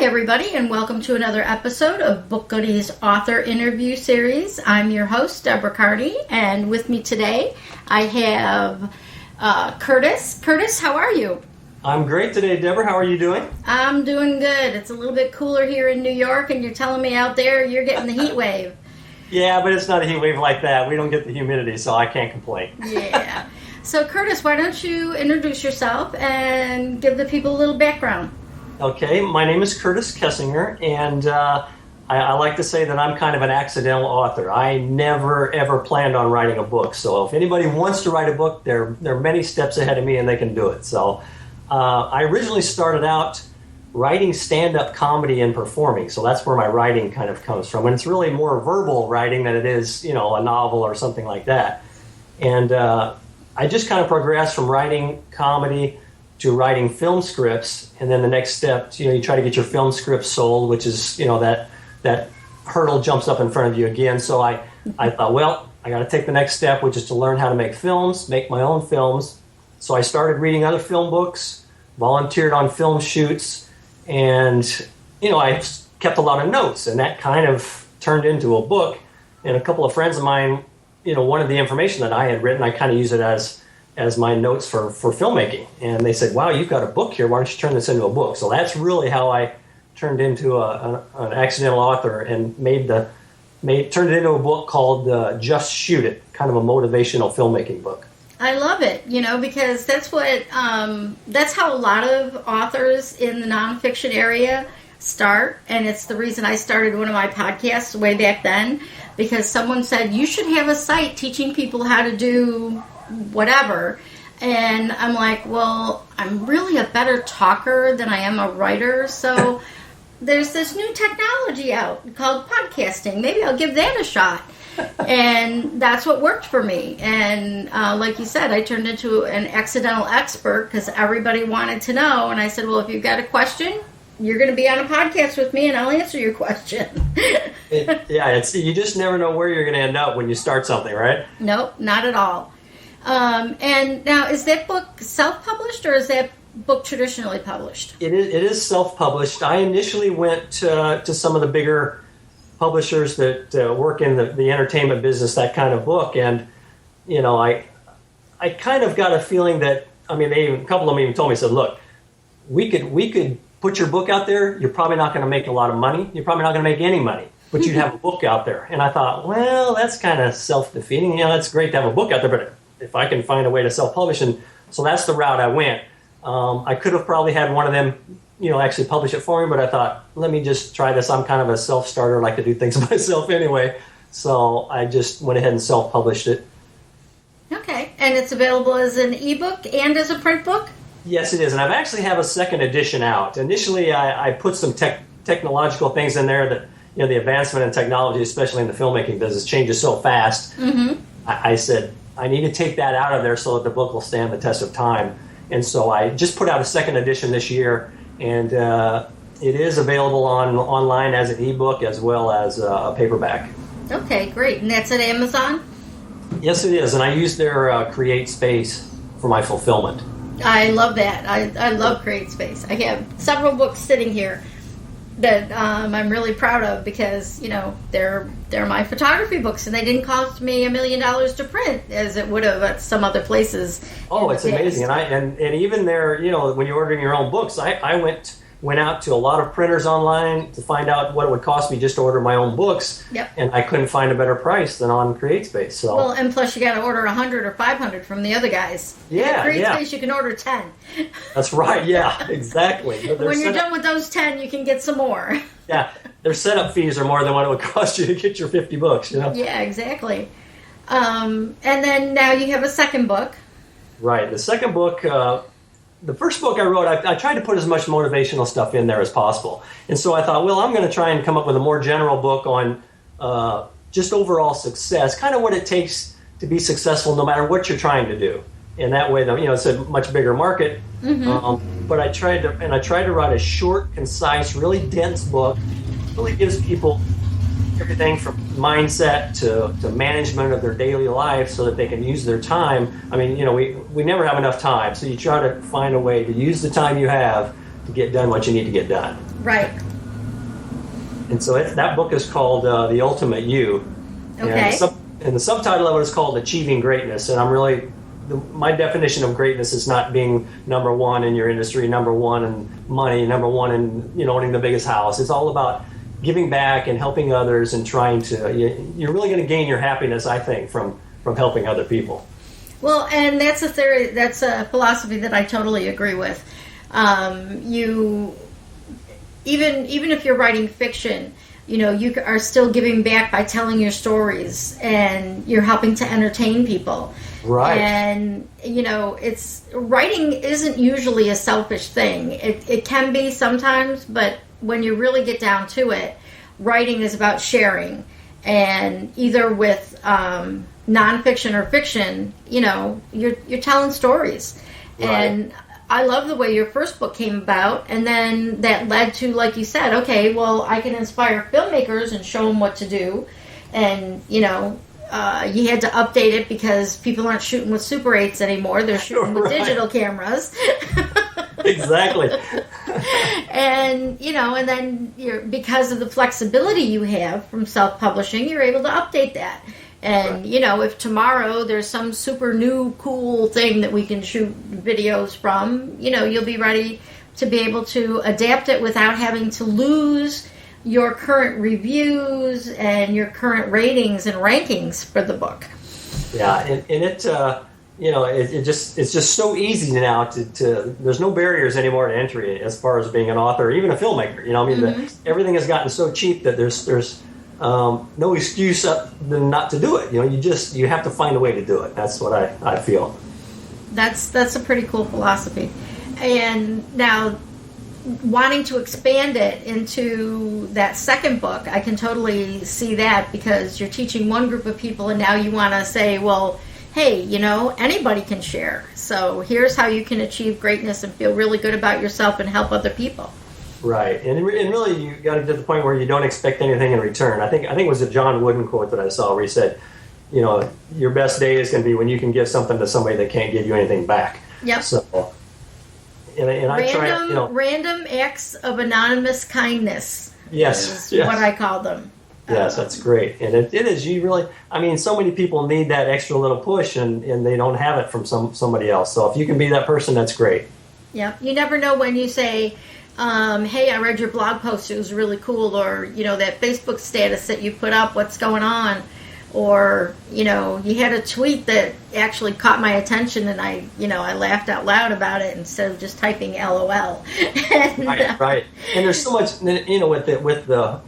everybody, and welcome to another episode of BookGoodies author interview series. I'm your host, Deborah Carney, and with me today I have Curtis. Curtis, how are you? I'm great today, Deborah. How are you doing? I'm doing good. It's a little bit cooler here in New York, and you're telling me out there you're getting the heat wave. Yeah, but it's not a heat wave like that. We don't get the humidity, so I can't complain. Yeah. So, Curtis, why don't you introduce yourself and give the people a little background? Okay, my name is Curtis Kessinger, and I like to say that I'm kind of an accidental author. I never, ever planned on writing a book. So if anybody wants to write a book, they're many steps ahead of me, and they can do it. So I originally started out writing stand-up comedy and performing. So that's where my writing kind of comes from. And it's really more verbal writing than it is, a novel or something like that. And I just kind of progressed from writing comedy to writing film scripts, and then the next step, you try to get your film script sold, which is, that hurdle jumps up in front of you again. So I thought, well, I got to take the next step, which is to learn how to make films, make my own films. So I started reading other film books, volunteered on film shoots, and, I kept a lot of notes, and that kind of turned into a book. And a couple of friends of mine, one of the information that I had written, I kind of use it as my notes for filmmaking. And they said, wow, you've got a book here. Why don't you turn this into a book? So that's really how I turned into an accidental author and turned it into a book called Just Shoot It, kind of a motivational filmmaking book. I love it, because that's how a lot of authors in the nonfiction area start. And it's the reason I started one of my podcasts way back then, because someone said, you should have a site teaching people how to do whatever. And I'm like, well, I'm really a better talker than I am a writer. So there's this new technology out called podcasting. Maybe I'll give that a shot. And that's what worked for me. And like you said, I turned into an accidental expert because everybody wanted to know. And I said, well, if you've got a question, you're going to be on a podcast with me and I'll answer your question. You just never know where you're going to end up when you start something, right? Nope, not at all. And now, is that book self-published or is that book traditionally published? It is self-published. I initially went to some of the bigger publishers that work in the entertainment business, that kind of book, and I kind of got a feeling that a couple of them even told me, said, look, we could put your book out there. You're probably not going to make a lot of money. You're probably not going to make any money, but you'd have a book out there. And I thought, well, that's kind of self-defeating. That's great to have a book out there, but if I can find a way to self-publish, and so that's the route I went. I could have probably had one of them, actually publish it for me, but I thought, let me just try this. I'm kind of a self-starter, like to do things myself anyway. So I just went ahead and self-published it. Okay, and it's available as an ebook and as a print book? Yes, it is, and I've actually have a second edition out. Initially, I put some technological things in there that, the advancement in technology, especially in the filmmaking business, changes so fast. Mm-hmm. I said, I need to take that out of there so that the book will stand the test of time. And so I just put out a second edition this year, and it is available online as an ebook as well as a paperback. Okay, great. And that's at Amazon? Yes, it is. And I use their Create Space for my fulfillment. I love that. I love Create Space. I have several books sitting here that I'm really proud of because, they're my photography books, and they didn't cost me $1 million to print as it would have at some other places. Oh, it's amazing. And even there, when you're ordering your own books, I went out to a lot of printers online to find out what it would cost me just to order my own books. Yep. And I couldn't find a better price than on CreateSpace. So. Well, and plus you got to order 100 or 500 from the other guys. Yeah, at CreateSpace you can order 10. That's right. Yeah, exactly. When you're done with those 10, you can get some more. Yeah, their setup fees are more than what it would cost you to get your 50 books. Yeah, exactly. And then now you have a second book. Right. The second book. The first book I wrote, I tried to put as much motivational stuff in there as possible. And so I thought, well, I'm going to try and come up with a more general book on just overall success, kind of what it takes to be successful no matter what you're trying to do. And that way, it's a much bigger market. Mm-hmm. But I tried to write a short, concise, really dense book. It really gives people everything from mindset to management of their daily life so that they can use their time. We never have enough time, so you try to find a way to use the time you have to get done what you need to get done. Right. And so that book is called The Ultimate You. Okay. And the subtitle of it is called Achieving Greatness. And I'm really, my definition of greatness is not being number one in your industry, number one in money, number one in owning the biggest house. It's all about giving back and helping others and trying to. You're really going to gain your happiness, I think, from helping other people. Well, and that's a theory. That's a philosophy that I totally agree with. You even if you're writing fiction, you are still giving back by telling your stories, and you're helping to entertain people. Right. And writing isn't usually a selfish thing. It can be sometimes, but when you really get down to it, writing is about sharing, and either with nonfiction or fiction, you're telling stories. Right. And I love the way your first book came about, and then that led to, like you said, okay, well, I can inspire filmmakers and show them what to do. And, you had to update it because people aren't shooting with Super 8s anymore. They're shooting with digital cameras. Exactly. And, and then because of the flexibility you have from self-publishing, you're able to update that. And, if tomorrow there's some super new cool thing that we can shoot videos from, you'll be ready to be able to adapt it without having to lose your current reviews and your current ratings and rankings for the book. Yeah, and it's just so easy now to there's no barriers anymore to entry as far as being an author or even a filmmaker. Everything has gotten so cheap that there's no excuse not to do it. You have to find a way to do it. That's what I feel. That's a pretty cool philosophy. And now, wanting to expand it into that second book, I can totally see that, because you're teaching one group of people and now you want to say, well, hey, anybody can share. So here's how you can achieve greatness and feel really good about yourself and help other people. Right, and really you got to get to the point where you don't expect anything in return. I think it was a John Wooden quote that I saw where he said, your best day is going to be when you can give something to somebody that can't give you anything back. Yep. So, and I try, random acts of anonymous kindness. Yes, is what I call them. Yes, that's great, and it is. You really, so many people need that extra little push, and they don't have it from somebody else. So if you can be that person, that's great. Yeah, you never know when you say, hey, I read your blog post, it was really cool, or that Facebook status that you put up, what's going on, or you had a tweet that actually caught my attention, and I laughed out loud about it instead of just typing LOL. Right. And there's so much, with the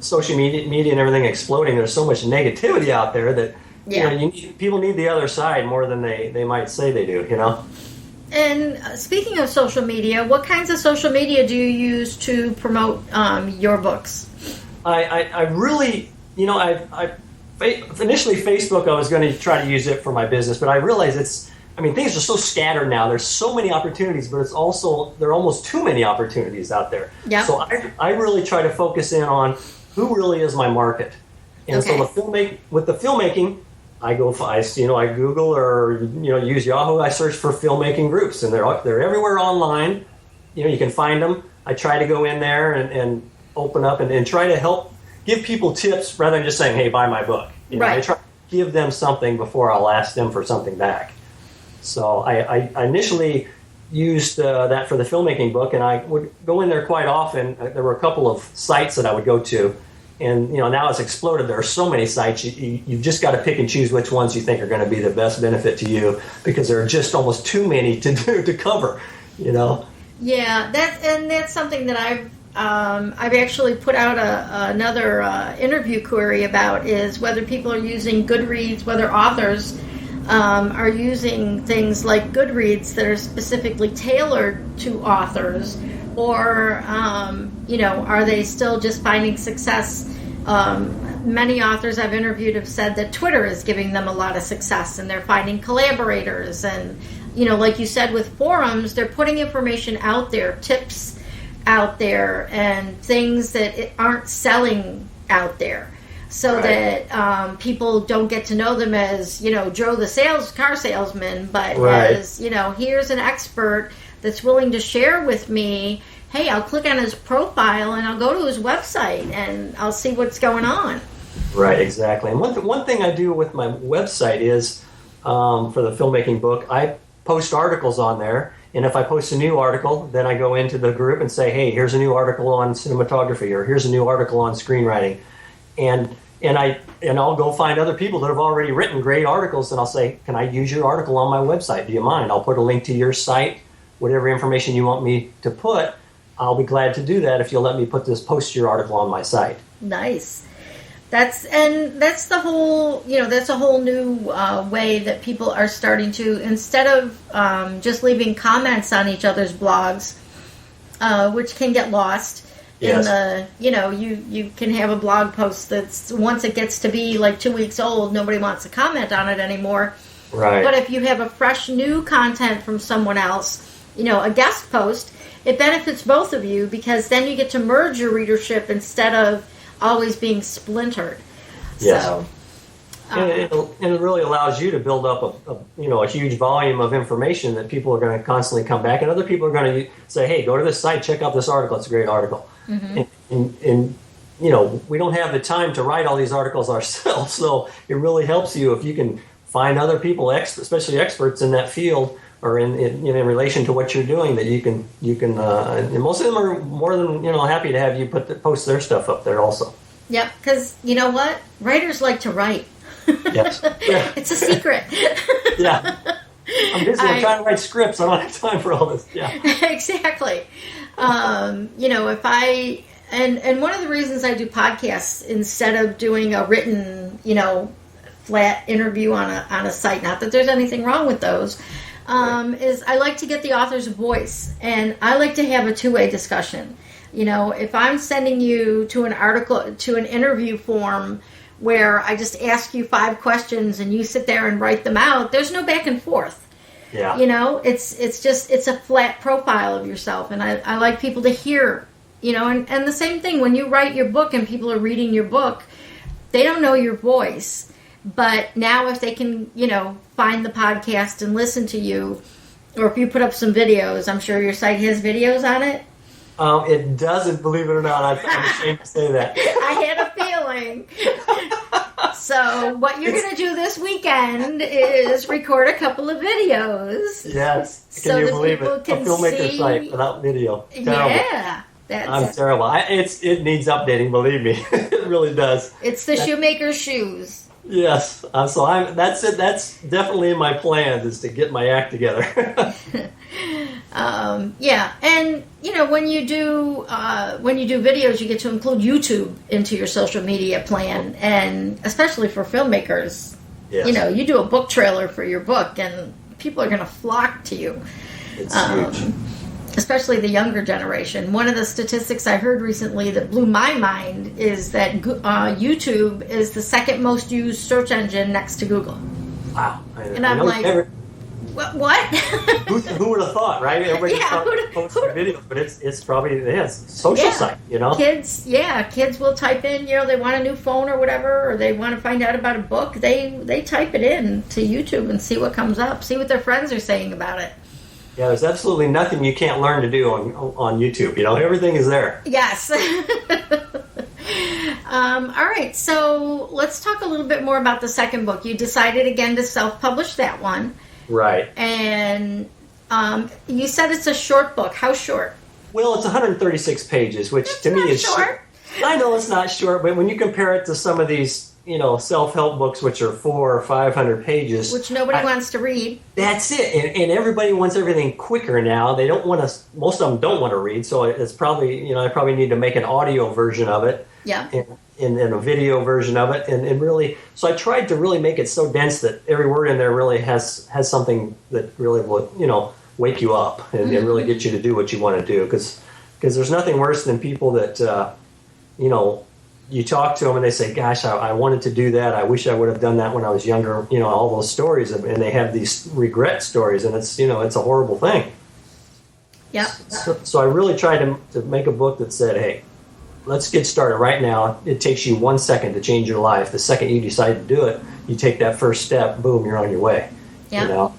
social media and everything exploding, there's so much negativity out there that people need the other side more than they might say they do. And speaking of social media, what kinds of social media do you use to promote your books? I really, initially Facebook, I was going to try to use it for my business, but I realized things are so scattered now. There's so many opportunities, but there are almost too many opportunities out there. Yep. So I really try to focus in on who really is my market. And so with the filmmaking, I Google or use Yahoo. I search for filmmaking groups, and they're everywhere online. You can find them. I try to go in there and open up and try to give people tips rather than just saying, "Hey, buy my book." I try to give them something before I'll ask them for something back. So I initially used that for the filmmaking book, and I would go in there quite often. There were a couple of sites that I would go to. And now it's exploded. There are so many sites. You've just got to pick and choose which ones you think are going to be the best benefit to you, because there are just almost too many to cover. Yeah, that's something that I've actually put out another interview query about, is whether people are using Goodreads, whether authors are using things like Goodreads that are specifically tailored to authors, or are they still just finding success? Many authors I've interviewed have said that Twitter is giving them a lot of success, and they're finding collaborators, and like you said with forums, they're putting information out there, tips out there, and things that aren't selling out there, so that people don't get to know them as Joe the car salesman, but as here's an expert that's willing to share with me, hey, I'll click on his profile and I'll go to his website and I'll see what's going on. Right, exactly. And one thing I do with my website is, for the filmmaking book, I post articles on there. And if I post a new article, then I go into the group and say, hey, here's a new article on cinematography, or here's a new article on screenwriting. And I'll go find other people that have already written great articles, and I'll say, can I use your article on my website? Do you mind? I'll put a link to your site, whatever information you want me to put. I'll be glad to do that if you'll let me post your article on my site. Nice. That's the whole, that's a whole new way that people are starting to, instead of just leaving comments on each other's blogs, which can get lost. Yes. In the, you can have a blog post that's, once it gets to be like 2 weeks old, nobody wants to comment on it anymore. Right. But if you have a fresh new content from someone else, a guest post, it benefits both of you, because then you get to merge your readership instead of always being splintered. Yes. So, and it really allows you to build up a huge volume of information that people are going to constantly come back, and other people are going to say, hey, go to this site, check out this article, it's a great article. Mm-hmm. And we don't have the time to write all these articles ourselves, so it really helps you if you can find other people, especially experts in that field, or in relation to what you're doing, that you can and most of them are more than happy to have you post their stuff up there also. Yep, because you know what, writers like to write. Yes, yeah. It's a secret. Yeah, I'm busy. I'm trying to write scripts. I don't have time for all this. Yeah, exactly. If I and one of the reasons I do podcasts instead of doing a written, flat interview on a site, not that there's anything wrong with those. Is I like to get the author's voice, and I like to have a two-way discussion. If I'm sending you to an article, to an interview form where I just ask you 5 questions and you sit there and write them out, there's no back and forth. Yeah. It's a flat profile of yourself, and I like people to hear, and the same thing when you write your book and people are reading your book, they don't know your voice. But now if they can, find the podcast and listen to you, or if you put up some videos, I'm sure your site has videos on it. It doesn't, believe it or not. I'm ashamed to say that. I had a feeling. So what you're going to do this weekend is record a couple of videos. Yes. Can you believe it? A filmmaker site without video. Terrible. Yeah. I'm terrible. It needs updating, believe me. It really does. It's the shoemaker's shoes. Yes, so that's it. That's definitely in my plans, is to get my act together. Yeah, and when you do videos, you get to include YouTube into your social media plan, and especially for filmmakers, yes. You do a book trailer for your book, and people are going to flock to you. It's huge. Especially the younger generation. One of the statistics I heard recently that blew my mind is that YouTube is the second most used search engine next to Google. Wow. And I'm like, what? Who would have thought, right? Everybody posts videos, but it's probably social site, Kids will type in, they want a new phone or whatever, or they want to find out about a book. They type it in to YouTube and see what comes up, see what their friends are saying about it. Yeah, there's absolutely nothing you can't learn to do on YouTube. Everything is there. Yes. All right, so let's talk a little bit more about the second book. You decided again to self-publish that one. Right. And you said it's a short book. How short? Well, it's 136 pages, which That's to me is short. I know it's not short, but when you compare it to some of these self-help books, which are 400 or 500 pages, which nobody wants to read. That's it, and everybody wants everything quicker now. They don't want to. Most of them don't want to read, so it's probably I probably need to make an audio version of it, and a video version of it, and really. So I tried to really make it so dense that every word in there really has something that really will wake you up and really get you to do what you want to do, because there's nothing worse than people that you talk to them and they say, gosh, I wanted to do that. I wish I would have done that when I was younger. All those stories, and they have these regret stories, and it's a horrible thing. Yeah. So I really tried to make a book that said, hey, let's get started right now. It takes you 1 second to change your life. The second you decide to do it, you take that first step, boom, you're on your way. Yeah.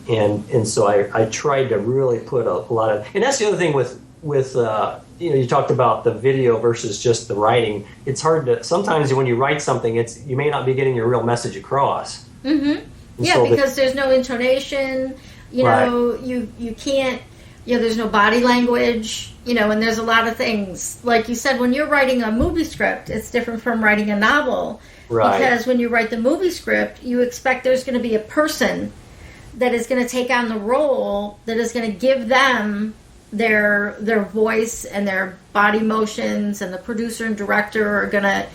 And so I tried to really put a lot of, and that's the other thing with with you talked about the video versus just the writing. It's hard to sometimes when you write something, you may not be getting your real message across. Mm-hmm. Yeah, so because there's no intonation. You know, you can't. There's no body language. And there's a lot of things. Like you said, when you're writing a movie script, it's different from writing a novel. Right. Because when you write the movie script, you expect there's going to be a person that is going to take on the role, that is going to give them their voice and their body motions, and the producer and director are going to,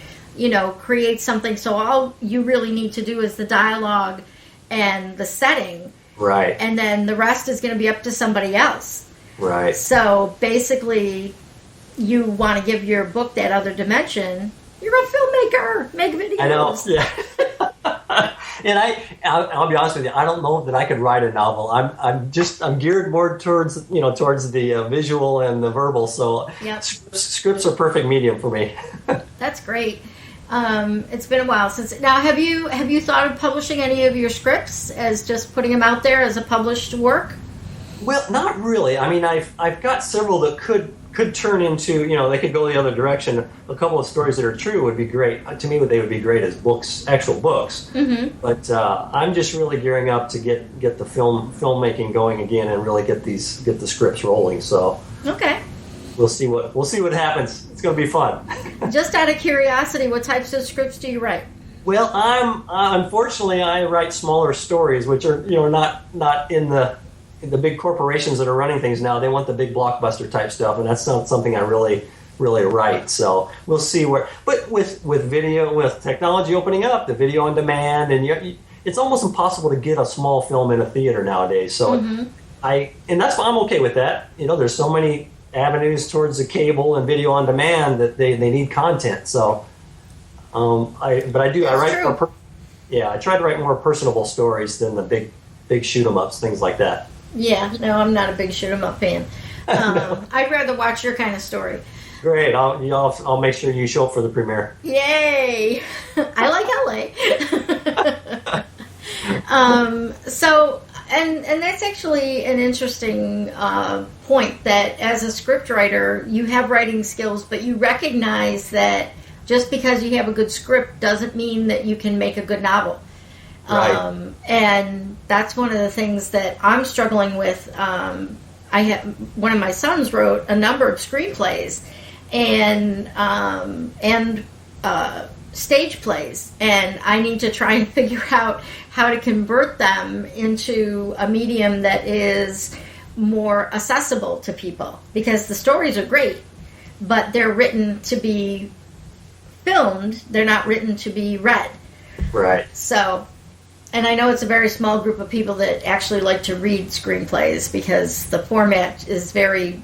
create something. So all you really need to do is the dialogue and the setting. Right. And then the rest is going to be up to somebody else. Right. So basically, you want to give your book that other dimension. You're a filmmaker. Make videos. I know. Yeah. And I'll be honest with you. I don't know that I could write a novel. I'm geared more towards the visual and the verbal. So yep. Scripts are perfect medium for me. That's great. It's been a while since. Now, have you thought of publishing any of your scripts as just putting them out there as a published work? Well, not really. I mean, I've got several that could turn into, they could go the other direction. A couple of stories that are true would be great. To me, they would be great as books, actual books. Mm-hmm. But I'm just really gearing up to get the filmmaking going again and really get the scripts rolling. So okay, we'll see what happens. It's going to be fun. Just out of curiosity, what types of scripts do you write? Well, unfortunately I write smaller stories, which are not in the big corporations that are running things now. They want the big blockbuster type stuff, and that's not something I really write. So we'll see but with video, with technology opening up, the video on demand, and it's almost impossible to get a small film in a theater nowadays. So mm-hmm. And that's why I'm okay with that. There's so many avenues towards the cable and video on demand that they need content. So I try to write more personable stories than the big shoot 'em ups, things like that. Yeah, no, I'm not a big shoot 'em up fan. I'd rather watch your kind of story. Great, I'll make sure you show up for the premiere. Yay! I like LA. So, and that's actually an interesting point, that as a scriptwriter, you have writing skills, but you recognize that just because you have a good script doesn't mean that you can make a good novel. Right. And that's one of the things that I'm struggling with. One of my sons wrote a number of screenplays and stage plays, and I need to try and figure out how to convert them into a medium that is more accessible to people, because the stories are great, but they're written to be filmed. They're not written to be read. Right. So. And I know it's a very small group of people that actually like to read screenplays, because the format is very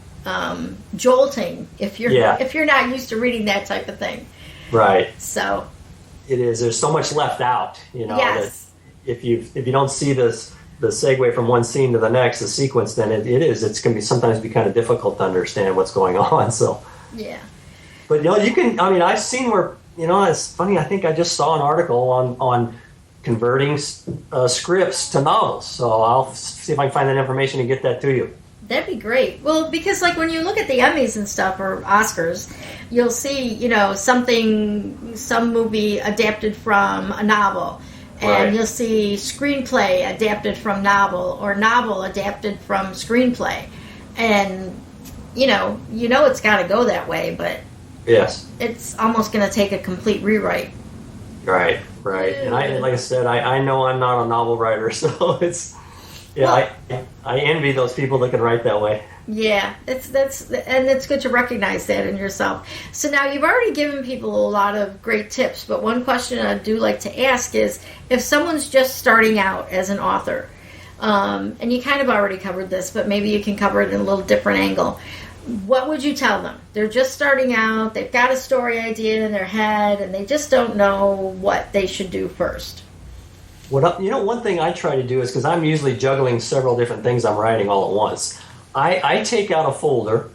jolting if you're not used to reading that type of thing. Right. So it is. There's so much left out, Yes. That if you don't see the segue from one scene to the next, the sequence, then it's going to sometimes be kind of difficult to understand what's going on. So yeah. But you can. I mean, I've seen where it's funny. I think I just saw an article on converting scripts to novels. So I'll see if I can find that information and get that to you. That'd be great. Well, because when you look at the Emmys and stuff, or Oscars, you'll see, some movie adapted from a novel. And right. You'll see screenplay adapted from novel, or novel adapted from screenplay. And, it's got to go that way, but yes, it's almost going to take a complete rewrite. Right. And like I said, I know I'm not a novel writer, so it's, I envy those people that can write that way. Yeah, it's good to recognize that in yourself. So now you've already given people a lot of great tips, but one question I do like to ask is, if someone's just starting out as an author, and you kind of already covered this, but maybe you can cover it in a little different angle. What would you tell them? They're just starting out, they've got a story idea in their head, and they just don't know what they should do first. One thing I try to do is, because I'm usually juggling several different things I'm writing all at once, I take out a folder,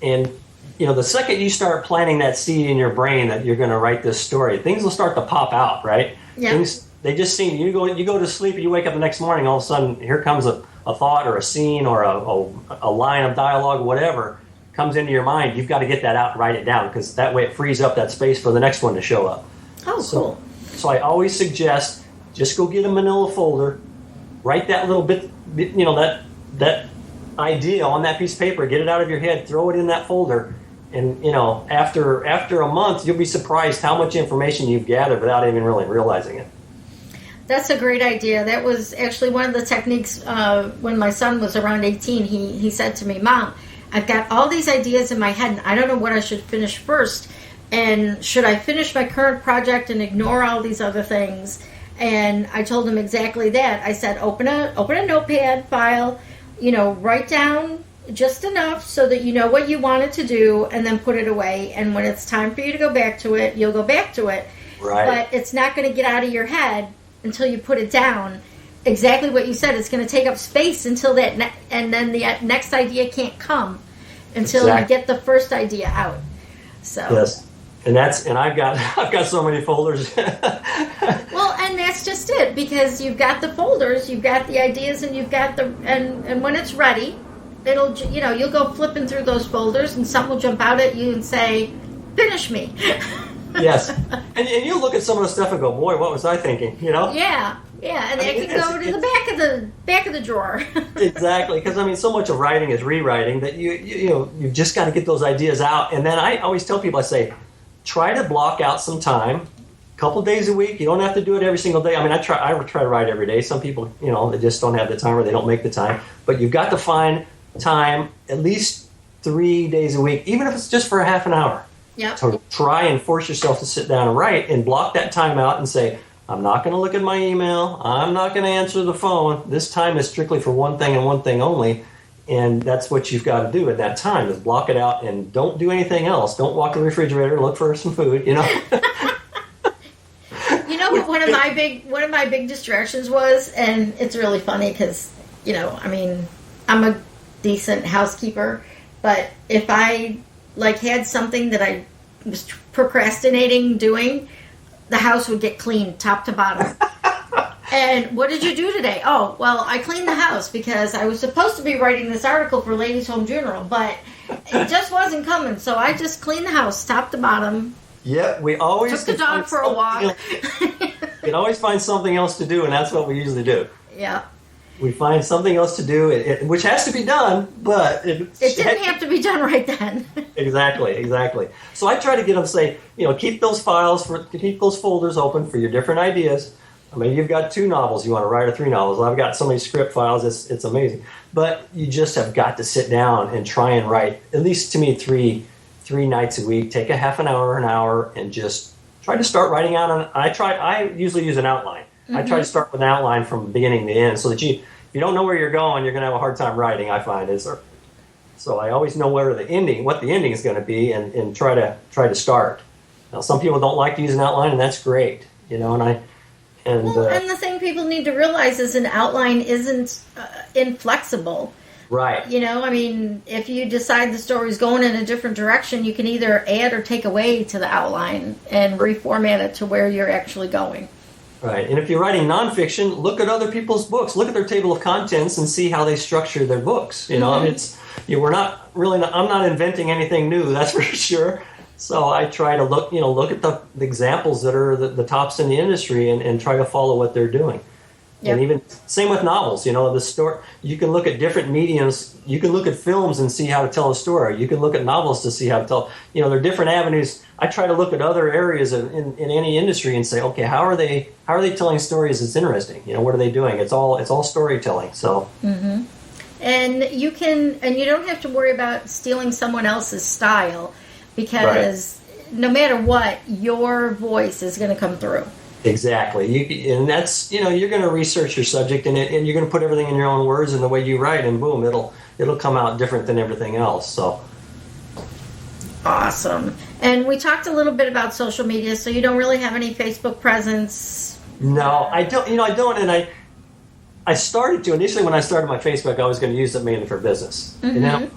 and the second you start planting that seed in your brain that you're going to write this story, things will start to pop out, right? Yeah. They just seem, you go to sleep, you wake up the next morning, all of a sudden here comes a thought or a scene or a line of dialogue, whatever, comes into your mind, you've got to get that out and write it down, because that way it frees up that space for the next one to show up. Oh, cool. So I always suggest just go get a manila folder, write that little bit, that idea on that piece of paper, get it out of your head, throw it in that folder, and after a month, you'll be surprised how much information you've gathered without even really realizing it. That's a great idea. That was actually one of the techniques when my son was around 18. He said to me, Mom, I've got all these ideas in my head, and I don't know what I should finish first. And should I finish my current project and ignore all these other things? And I told him exactly that. I said, open a notepad file, write down just enough so that you know what you wanted to do, and then put it away. And when it's time for you to go back to it, you'll go back to it. Right. But it's not going to get out of your head until you put it down. Exactly what you said. It's going to take up space until and then the next idea can't come until you get the first idea out. So yes, and I've got so many folders. Well, and that's just it, because you've got the folders, you've got the ideas, and you've got and when it's ready, it'll you'll go flipping through those folders, and something will jump out at you and say, "Finish me." Yes, and you look at some of the stuff and go, "Boy, what was I thinking?" Yeah, and it can go to the back of the drawer. Exactly, because so much of writing is rewriting that you've just got to get those ideas out. And then I always tell people, I say, try to block out some time, a couple days a week. You don't have to do it every single day. I try to write every day. Some people, they just don't have the time, or they don't make the time. But you've got to find time at least 3 days a week, even if it's just for a half an hour. Yep. So try and force yourself to sit down and write, and block that time out and say, I'm not going to look at my email. I'm not going to answer the phone. This time is strictly for one thing and one thing only. And that's what you've got to do at that time, is block it out and don't do anything else. Don't walk to the refrigerator, look for some food, One of my big distractions was, and it's really funny because, I'm a decent housekeeper, but if I had something that I was procrastinating doing, the house would get cleaned top to bottom. And what did you do today? Oh, well, I cleaned the house because I was supposed to be writing this article for Ladies Home Journal, but it just wasn't coming. So I just cleaned the house top to bottom. Yeah, we always took the dog for a walk. You can always find something else to do, and that's what we usually do. Yeah. We find something else to do, which has to be done, but it didn't have to be done right then. Exactly. So I try to get them to say, keep those keep those folders open for your different ideas. Maybe you've got 2 novels you want to write, or 3 novels. I've got so many script files, it's amazing. But you just have got to sit down and try and write, at least to me, three nights a week. Take a half an hour, and just try to start writing out. I usually use an outline. Mm-hmm. I try to start with an outline from beginning to end, so that if you don't know where you're going, you're going to have a hard time writing, I find. So I always know what the ending is going to be, and try to start. Now, some people don't like to use an outline, and that's great, and the thing people need to realize is an outline isn't inflexible. Right. If you decide the story's going in a different direction, you can either add or take away to the outline and reformat it to where you're actually going. Right, and if you're writing nonfiction, look at other people's books. Look at their table of contents and see how they structure their books. Mm-hmm. I'm not inventing anything new, that's for sure. So I try to look at the examples that are the tops in the industry, and try to follow what they're doing. Yep. And even same with novels. The story. You can look at different mediums. You can look at films and see how to tell a story. You can look at novels to see how to tell. There are different avenues. I try to look at other areas in any industry and say, okay, how are they telling stories that's interesting? What are they doing? It's all storytelling. So. Mm-hmm. And you don't have to worry about stealing someone else's style, because no matter what, your voice is going to come through. Exactly. And that's, you're going to research your subject, and you're going to put everything in your own words and the way you write, and boom, it'll come out different than everything else. So awesome. And we talked a little bit about social media, so you don't really have any Facebook presence? No, I don't. I don't, and I started to. Initially, when I started my Facebook, I was going to use it mainly for business. Mm-hmm. And then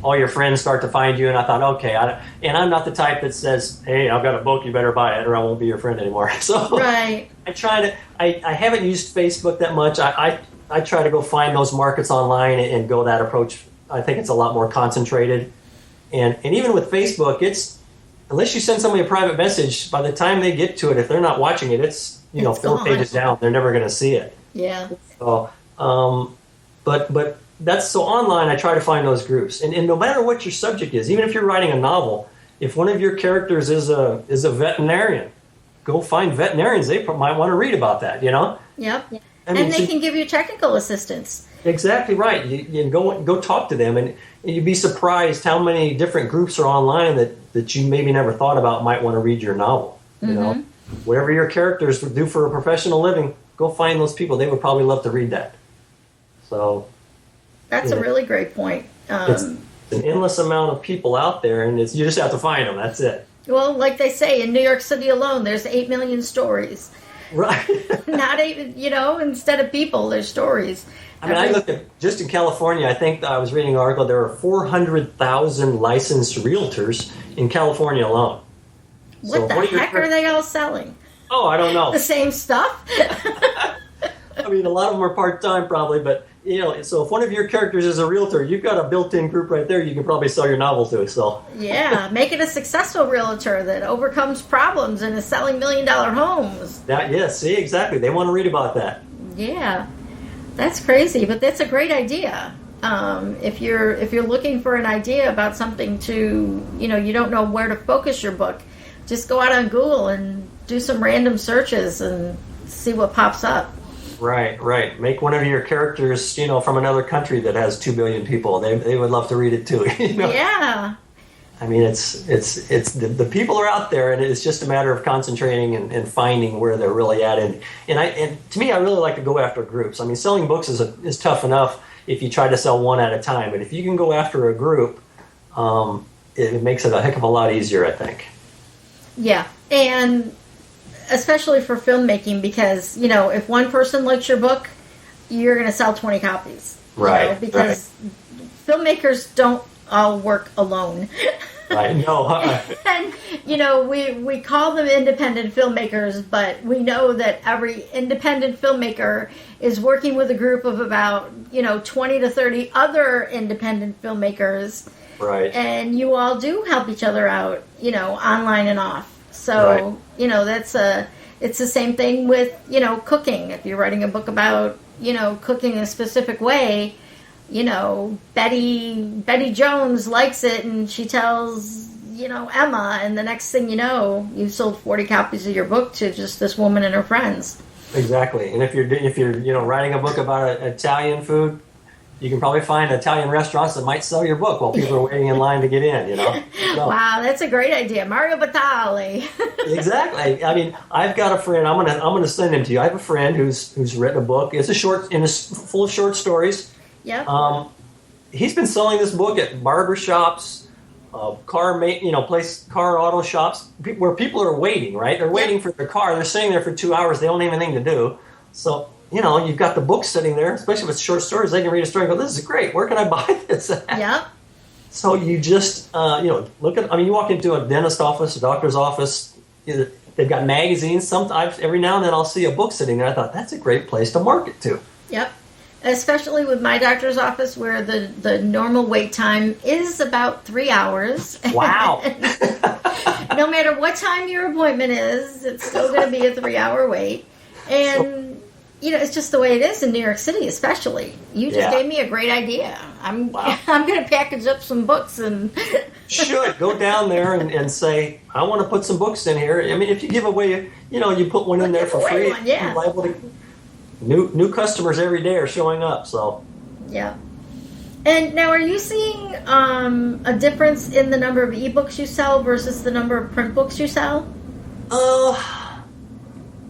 all your friends start to find you, and I thought, okay, and I'm not the type that says, hey, I've got a book, you better buy it, or I won't be your friend anymore. So right. I haven't used Facebook that much. I try to go find those markets online and go that approach. I think it's a lot more concentrated. And even with Facebook, it's unless you send somebody a private message, by the time they get to it, if they're not watching it, it's 4 pages down. They're never going to see it. Yeah. So, but that's so online. I try to find those groups, and no matter what your subject is, even if you're writing a novel, if one of your characters is a veterinarian, go find veterinarians. They might want to read about that. Yep. And they can give you technical assistance. Exactly right. You go talk to them, and you'd be surprised how many different groups are online that you maybe never thought about might want to read your novel. Whatever your characters do for a professional living, go find those people. They would probably love to read that. So that's a really great point. It's an endless amount of people out there, and you just have to find them. That's it. Well, like they say, in New York City alone, there's 8 million stories. Right. Not even, instead of people, there's stories. I mean, I look at, just in California, I think I was reading an article, there are 400,000 licensed realtors in California alone. What the heck are they all selling? Oh, I don't know. The same stuff? I mean, a lot of them are part-time probably, but, so if one of your characters is a realtor, you've got a built-in group right there you can probably sell your novel to. So yeah, make it a successful realtor that overcomes problems and is selling $1 million homes. See, exactly. They want to read about that. Yeah, that's crazy, but that's a great idea. If you're looking for an idea about something to, you don't know where to focus your book, just go out on Google and do some random searches and see what pops up. Right. Make one of your characters, from another country that has 2 billion people. They would love to read it too. Yeah. I mean, it's the people are out there, and it's just a matter of concentrating and finding where they're really at. And to me, I really like to go after groups. I mean, selling books is tough enough if you try to sell one at a time, but if you can go after a group, it makes it a heck of a lot easier, I think. Yeah, and especially for filmmaking, because if one person likes your book, you're going to sell 20 copies, right? Because filmmakers don't all work alone. Right. No. And we call them independent filmmakers, but we know that every independent filmmaker is working with a group of about 20 to 30 other independent filmmakers. Right. And you all do help each other out, online and off. So, right. It's the same thing with, cooking. If you're writing a book about, cooking in a specific way, Betty Jones likes it and she tells, Emma, and the next thing you know, you've sold 40 copies of your book to just this woman and her friends. Exactly. And if you're writing a book about Italian food, you can probably find Italian restaurants that might sell your book while people are waiting in line to get in, So, wow, that's a great idea. Mario Batali. Exactly. I mean, I've got a friend, I'm gonna send him to you. I have a friend who's written a book. It's full of short stories. Yep. He's been selling this book at barbershops, car auto shops, where people are waiting, right? They're waiting for their car. They're sitting there for 2 hours. They don't have anything to do. So, you've got the book sitting there, especially with short stories. They can read a story and go, this is great. Where can I buy this at? Yep. So you just, look at, you walk into a dentist office, a doctor's office, they've got magazines. Sometimes, every now and then I'll see a book sitting there. I thought, that's a great place to market to. Yep. Especially with my doctor's office, where the normal wait time is about 3 hours. Wow. No matter what time your appointment is, it's still going to be a 3-hour wait. And, it's just the way it is in New York City, especially. You just gave me a great idea. I'm going to package up some books and... Should. Go down there and say, I want to put some books in here. I mean, if you give away, you put one in there for free. Yeah. You're liable to... New customers every day are showing up, so... Yeah. And now, are you seeing a difference in the number of ebooks you sell versus the number of print books you sell?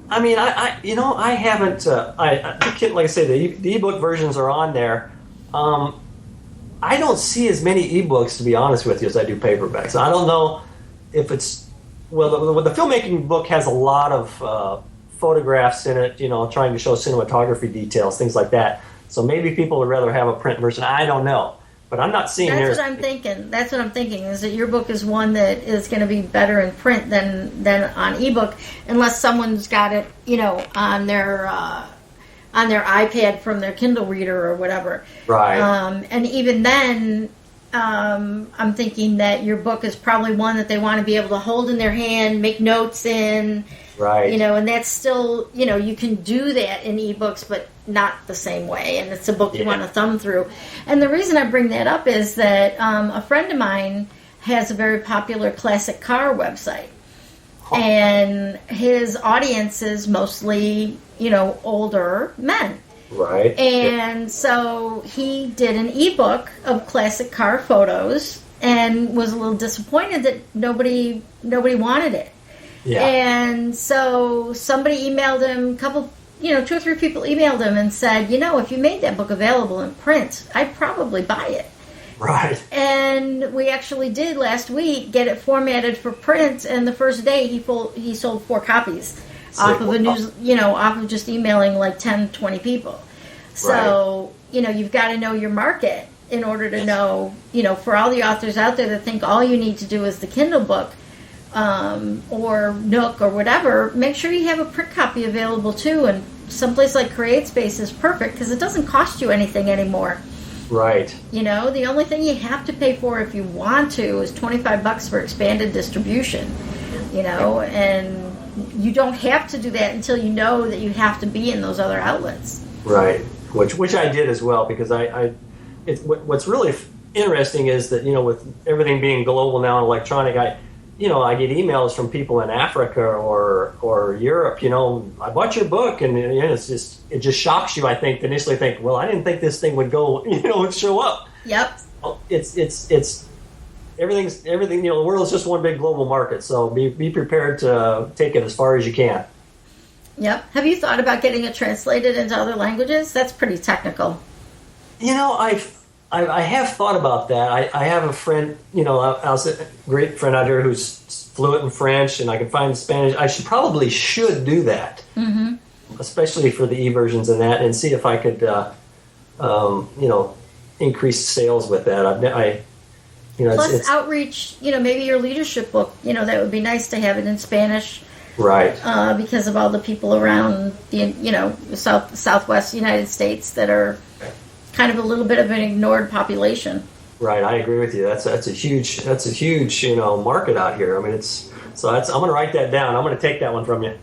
I mean, I haven't. I can't, like I say, the ebook versions are on there. I don't see as many ebooks, to be honest with you, as I do paperbacks. I don't know if it's the filmmaking book has a lot of photographs in it, trying to show cinematography details, things like that. So maybe people would rather have a print version. I don't know. But I'm not seeing That's what I'm thinking, is that your book is one that is going to be better in print than on ebook, unless someone's got it, on their iPad from their Kindle reader or whatever. Right. And even then, I'm thinking that your book is probably one that they want to be able to hold in their hand, make notes in. Right. And that's still, you can do that in ebooks, but not the same way. And it's a book you want to thumb through. And the reason I bring that up is that a friend of mine has a very popular classic car website. And his audience is mostly, older men. Right. And so he did an ebook of classic car photos and was a little disappointed that nobody wanted it. Yeah. And so somebody emailed him, 2 or 3 people emailed him and said, if you made that book available in print, I'd probably buy it. Right. And we actually did last week get it formatted for print, and the first day he sold 4 copies off of off of just emailing like 10, 20 people. So, you've got to know your market in order to know, for all the authors out there that think all you need to do is the Kindle book, or Nook or whatever, make sure you have a print copy available too. And someplace like CreateSpace is perfect because it doesn't cost you anything anymore. Right. The only thing you have to pay for if you want to is $25 for expanded distribution. And you don't have to do that until you know that you have to be in those other outlets. Right. Which I did as well, because what's really interesting is that, with everything being global now and electronic, I get emails from people in Africa or Europe. I bought your book, and it just shocks you. I think initially think, well, I didn't think this thing would go, and show up. Yep. It's everything. The world is just one big global market. So be prepared to take it as far as you can. Yep. Have you thought about getting it translated into other languages? That's pretty technical. I have thought about that. I have a friend, a great friend out here who's fluent in French, and I can find Spanish. I should do that, especially for the e-versions and that, and see if I could, increase sales with that. Plus it's outreach. Maybe your leadership book. That would be nice to have it in Spanish. Right. Because of all the people around the Southwest United States that are kind of a little bit of an ignored population. Right, I agree with you. That's a huge market out here. I mean, I'm going to write that down. I'm going to take that one from you.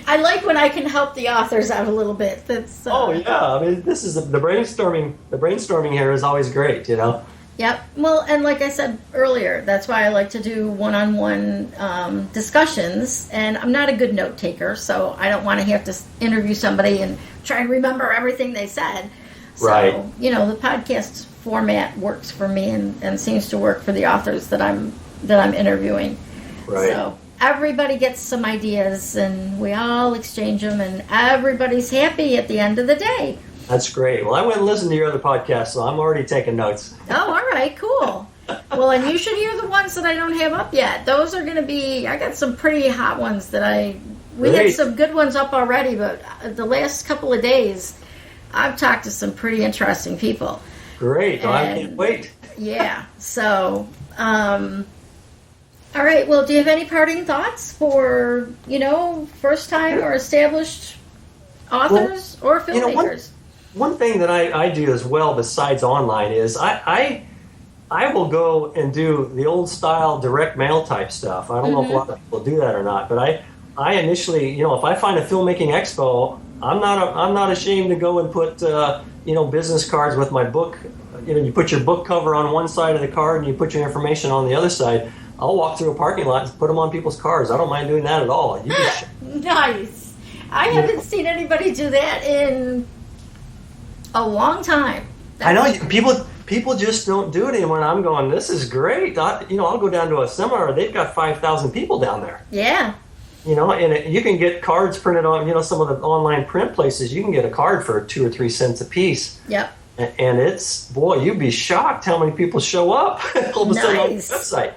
I like when I can help the authors out a little bit. That's oh yeah, I mean, this is the brainstorming. The brainstorming here is always great, Yep. Well, and like I said earlier, that's why I like to do one-on-one discussions. And I'm not a good note taker, so I don't want to have to interview somebody and try and remember everything they said. So, right. The podcast format works for me and seems to work for the authors that I'm interviewing. Right. So everybody gets some ideas, and we all exchange them, and everybody's happy at the end of the day. That's great. Well, I went and listened to your other podcast, so I'm already taking notes. Oh, all right, cool. Well, and you should hear the ones that I don't have up yet. Those are going to be, I got some pretty hot ones we had some good ones up already, but the last couple of days, I've talked to some pretty interesting people. Great. Well, I can't wait. Yeah. So, all right. Well, do you have any parting thoughts for, first time or established authors or filmmakers? One thing that I do as well besides online is I will go and do the old style direct mail type stuff. I don't know if a lot of people do that or not, but I initially, if I find a filmmaking expo, I'm not ashamed to go and put business cards with my book. You put your book cover on one side of the card and you put your information on the other side. I'll walk through a parking lot and put them on people's cars. I don't mind doing that at all. Nice. I haven't seen anybody do that in a long time. I know people just don't do it anymore. And I'm going, this is great. I'll go down to a seminar. They've got 5,000 people down there. Yeah. And you can get cards printed on. Some of the online print places. You can get a card for 2 or 3 cents a piece. Yep. And you'd be shocked how many people show up all of a sudden on the website.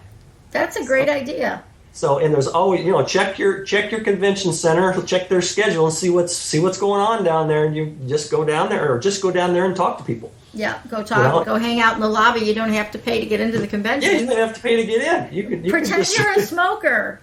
That's a great idea. So, and there's always, check your convention center, check their schedule, and see what's going on down there, and you just go down there and talk to people. Yeah, go talk, go hang out in the lobby. You don't have to pay to get into the convention. Yeah, you don't have to pay to get in. You pretend you're a smoker.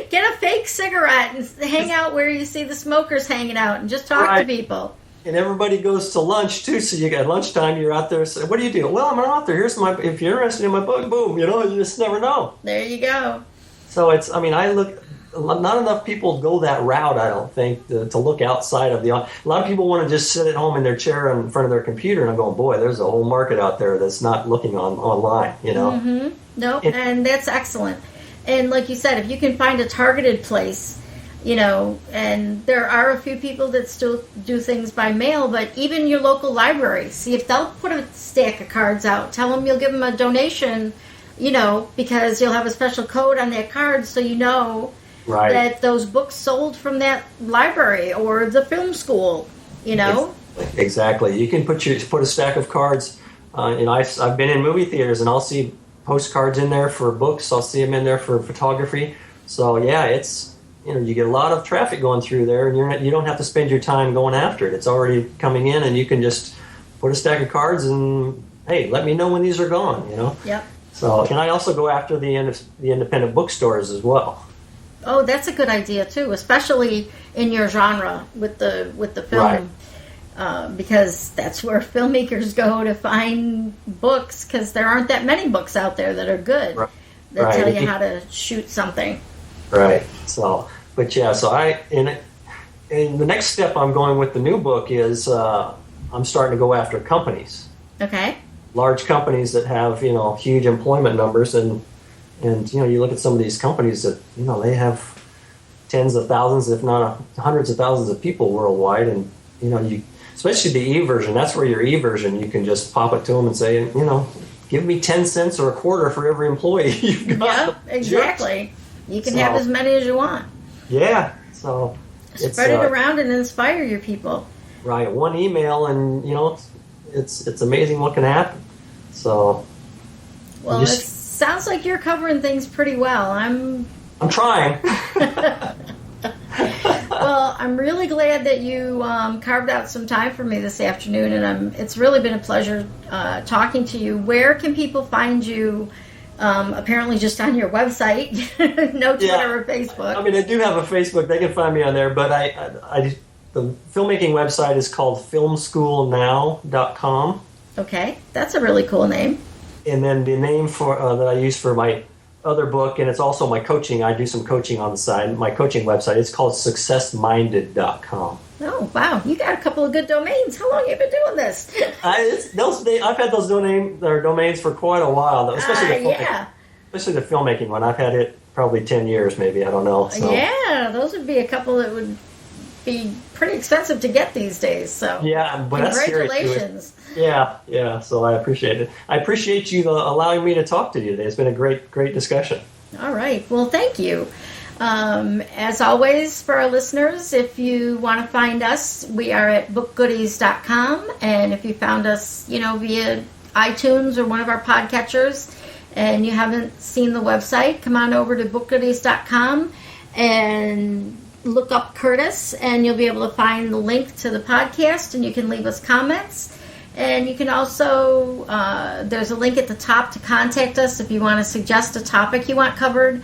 Get a fake cigarette and hang out where you see the smokers hanging out, and just talk to people. And everybody goes to lunch too, so you got lunchtime. You're out there. So what do you do? Well, I'm an author. Here's my. If you're interested in my book, boom. You just never know. There you go. So it's. I mean, not enough people go that route. I don't think to look outside of a lot of people want to just sit at home in their chair in front of their computer, and I'm going, boy, there's a whole market out there that's not looking online. Mm-hmm. Nope, and that's excellent. And like you said, if you can find a targeted place. And there are a few people that still do things by mail, but even your local library, see if they'll put a stack of cards out, tell them you'll give them a donation, because you'll have a special code on that card so right. that those books sold from that library or the film school, Exactly. You can put a stack of cards. I've been in movie theaters and I'll see postcards in there for books. I'll see them in there for photography. So yeah, it's. You get a lot of traffic going through there, and you don't have to spend your time going after it. It's already coming in, and you can just put a stack of cards and, hey, let me know when these are gone, Yep. So, and I also go after the independent bookstores as well. Oh, that's a good idea, too, especially in your genre with the film. Right. Because that's where filmmakers go to find books, because there aren't that many books out there that are good that tell you how to shoot something. Right. So, but yeah, in the next step I'm going with the new book is I'm starting to go after companies. Okay. Large companies that have, huge employment numbers and you look at some of these companies that, they have tens of thousands, if not hundreds of thousands of people worldwide. And, especially the e-version, that's where your e-version, you can just pop it to them and say, give me 10 cents or a quarter for every employee you've got. Yep, exactly. You can have as many as you want. Yeah. So spread it around and inspire your people. Right. One email and, it's amazing what can happen. So. Well, it sounds like you're covering things pretty well. I'm trying. Well, I'm really glad that you carved out some time for me this afternoon, and it's really been a pleasure talking to you. Where can people find you? Apparently just on your website, no Twitter or Facebook. I mean, I do have a Facebook. They can find me on there, but the filmmaking website is called filmschoolnow.com. Okay, that's a really cool name. And then the name for that I use for my other book, and it's also my coaching. I do some coaching on the side. My coaching website is called successminded.com. Oh, wow. You got a couple of good domains. How long have you been doing this? I've had those domains for quite a while, especially the filmmaking one. I've had it probably 10 years, maybe. I don't know. So. Yeah, those would be a couple that would be pretty expensive to get these days. So yeah, but congratulations. Yeah. So I appreciate it. I appreciate you allowing me to talk to you today. It's been a great discussion. All right. Well, thank you. As always, for our listeners, if you want to find us, we are at BookGoodies.com. And if you found us, via iTunes or one of our podcatchers, and you haven't seen the website, come on over to BookGoodies.com and look up Curtis, and you'll be able to find the link to the podcast, and you can leave us comments. And you can also, there's a link at the top to contact us if you want to suggest a topic you want covered,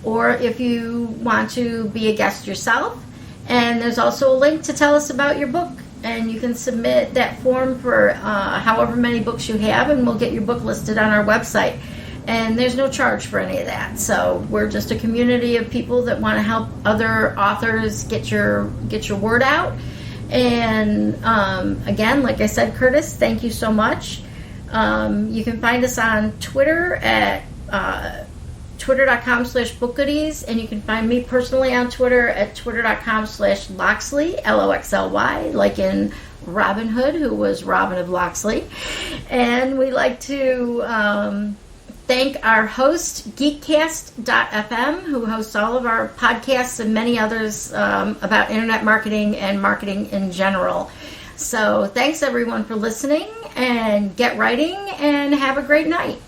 or if you want to be a guest yourself. And there's also a link to tell us about your book. And you can submit that form for however many books you have, and we'll get your book listed on our website. And there's no charge for any of that. So we're just a community of people that want to help other authors get your word out. And again, like I said, Curtis, thank you so much. You can find us on Twitter at twitter.com/bookgoodies, and you can find me personally on Twitter at twitter.com/Loxley, Loxly, like in Robin Hood, who was Robin of Loxley. And we like to thank our host, Geekcast.fm, who hosts all of our podcasts and many others about internet marketing and marketing in general. So thanks everyone for listening, and get writing, and have a great night.